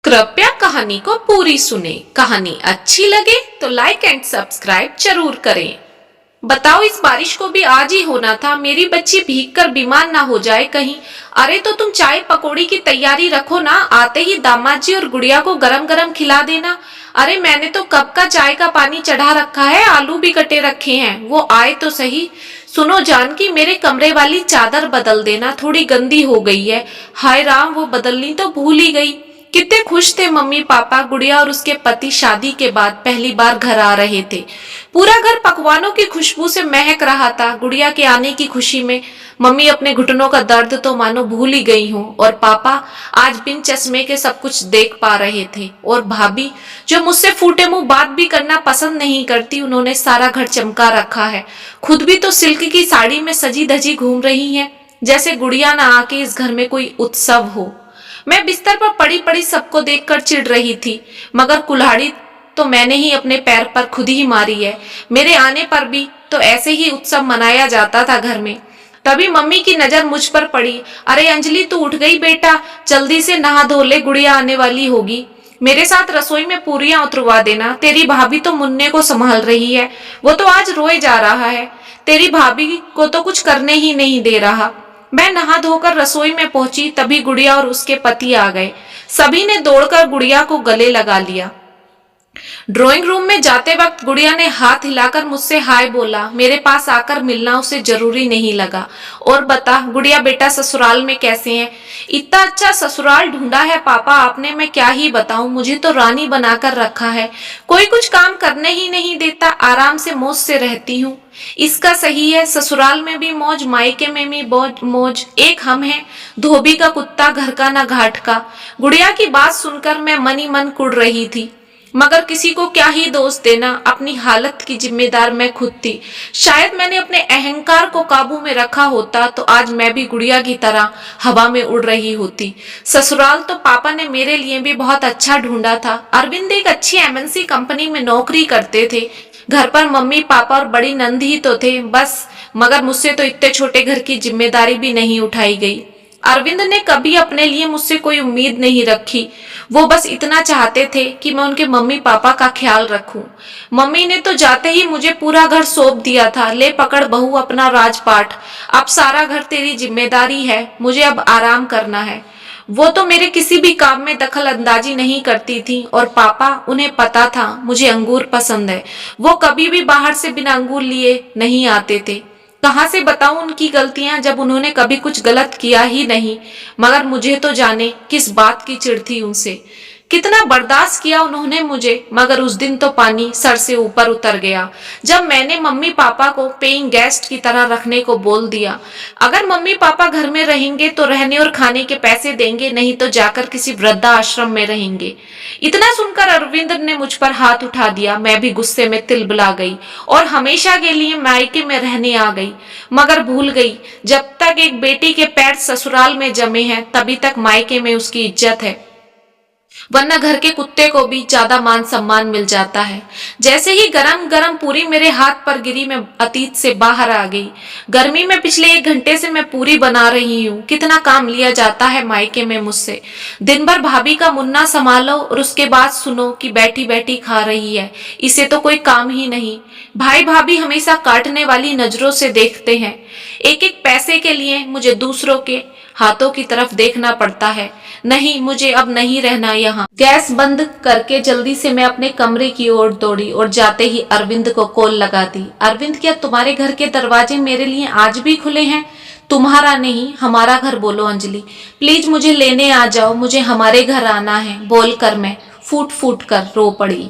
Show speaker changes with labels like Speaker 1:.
Speaker 1: कृपया कहानी को पूरी सुने। कहानी अच्छी लगे तो लाइक एंड सब्सक्राइब जरूर करें। बताओ, इस बारिश को भी आज ही होना था। मेरी बच्ची भीग कर बीमार ना हो जाए कहीं। अरे तो तुम चाय पकौड़ी की तैयारी रखो ना, आते ही दामाद जी और गुड़िया को गरम गरम खिला देना। अरे मैंने तो कब का चाय का पानी चढ़ा रखा है, आलू भी कटे रखे हैं, वो आए तो सही। सुनो जानकी, मेरे कमरे वाली चादर बदल देना, थोड़ी गंदी हो गई है। हाय राम, वो बदलनी तो भूल ही गई। कितने खुश थे मम्मी पापा। गुड़िया और उसके पति शादी के बाद पहली बार घर आ रहे थे। पूरा घर पकवानों की खुशबू से महक रहा था। गुड़िया के आने की खुशी में मम्मी अपने घुटनों का दर्द तो मानो भूल ही गई हो, और पापा आज बिन चश्मे के सब कुछ देख पा रहे थे। और भाभी, जो मुझसे फूटे मुंह बात भी करना पसंद नहीं करती, उन्होंने सारा घर चमका रखा है। खुद भी तो सिल्क की साड़ी में सजी धजी घूम रही हैं, जैसे गुड़िया ना आके इस घर में कोई उत्सव हो। मैं बिस्तर पर पड़ी पड़ी सबको देखकर चिढ़ रही थी, मगर कुल्हाड़ी तो मैंने ही अपने पैर पर खुद ही मारी है। मेरे आने पर भी तो ऐसे ही उत्सव मनाया जाता था घर में। तभी मम्मी की नजर मुझ पर पड़ी। अरे अंजलि, तू उठ गई बेटा, जल्दी से नहा धो ले, गुड़िया आने वाली होगी। मेरे साथ रसोई में पूरियां उतरवा देना। तेरी भाभी तो मुन्ने को संभाल रही है, वो तो आज रोए जा रहा है। तेरी भाभी को तो कुछ करने ही नहीं दे रहा। मैं नहा धोकर रसोई में पहुंची, तभी गुड़िया और उसके पति आ गए। सभी ने दौड़कर गुड़िया को गले लगा लिया। ड्राइंग रूम में जाते वक्त गुड़िया ने हाथ हिलाकर मुझसे हाय बोला। मेरे पास आकर मिलना उसे जरूरी नहीं लगा। और बता गुड़िया बेटा, ससुराल में कैसे हैं? इतना अच्छा ससुराल ढूंढा है पापा आपने, मैं क्या ही बताऊं। मुझे तो रानी बनाकर रखा है, कोई कुछ काम करने ही नहीं देता, आराम से मौज से रहती हूँ। इसका सही है, ससुराल में भी मौज, मायके में भी मौज। एक हम हैं, धोबी का कुत्ता, घर का ना घाट का। गुड़िया की बात सुनकर मैं मन ही मन कुड़ रही थी, मगर किसी को क्या ही दोष देना। अपनी हालत की जिम्मेदार मैं खुद थी। शायद मैंने अपने अहंकार को काबू में रखा होता तो आज मैं भी गुड़िया की तरह हवा में उड़ रही होती। ससुराल तो पापा ने मेरे लिए भी बहुत अच्छा ढूंढा था। अरविंद एक अच्छी एमएनसी कंपनी में नौकरी करते थे। घर पर मम्मी पापा और बड़ी नंद ही तो थे बस, मगर मुझसे तो इतने छोटे घर की जिम्मेदारी भी नहीं उठाई गई। अरविंद ने कभी अपने लिए मुझसे कोई उम्मीद नहीं रखी। वो बस इतना चाहते थे कि मैं उनके मम्मी पापा का ख्याल रखूं। मम्मी ने तो जाते ही मुझे पूरा घर सौंप दिया था। ले पकड़ बहू अपना राजपाट, अब सारा घर तेरी जिम्मेदारी है, मुझे अब आराम करना है। वो तो मेरे किसी भी काम में दखल अंदाजी नहीं करती थी, और पापा, उन्हें पता था मुझे अंगूर पसंद है। वो कभी भी बाहर से बिना अंगूर लिए नहीं आते थे। कहाँ से बताऊं उनकी गलतियां, जब उन्होंने कभी कुछ गलत किया ही नहीं। मगर मुझे तो जाने किस बात की चिढ़ थी उनसे। कितना बर्दाश्त किया उन्होंने मुझे, मगर उस दिन तो पानी सर से ऊपर उतर गया जब मैंने मम्मी पापा को पेइंग गेस्ट की तरह रखने को बोल दिया। अगर मम्मी पापा घर में रहेंगे तो रहने और खाने के पैसे देंगे, नहीं तो जाकर किसी वृद्धा आश्रम में रहेंगे। इतना सुनकर अरविंद ने मुझ पर हाथ उठा दिया। मैं भी गुस्से में तिलबुला गई और हमेशा के लिए मायके में रहने आ गई। मगर भूल गई, जब तक एक बेटी के पैर ससुराल में जमे हैं तभी तक मायके में उसकी इज्जत है, वरना घर के कुत्ते को भी ज्यादा मान सम्मान मिल जाता है। जैसे ही गरम गरम पूरी मेरे हाथ पर गिरी, मैं अतीत से बाहर आ गई। गर्मी में पिछले 1 घंटे से मैं पूरी बना रही हूँ। कितना काम लिया जाता है मायके में मुझसे। दिन भर भाभी का मुन्ना संभालो और उसके बाद सुनो कि बैठी बैठी खा रही है, इसे तो कोई काम ही नहीं। भाई भाभी हमेशा काटने वाली नजरों से देखते हैं। एक एक पैसे के लिए मुझे दूसरों के हाथों की तरफ देखना पड़ता है। नहीं, मुझे अब नहीं रहना यहाँ। गैस बंद करके जल्दी से मैं अपने कमरे की ओर दौड़ी और जाते ही अरविंद को कॉल लगा दी। अरविंद, क्या तुम्हारे घर के दरवाजे मेरे लिए आज भी खुले हैं? तुम्हारा नहीं, हमारा घर बोलो अंजलि। प्लीज मुझे लेने आ जाओ, मुझे हमारे घर आना है, बोलकर मैं फूट फूट कर रो पड़ी।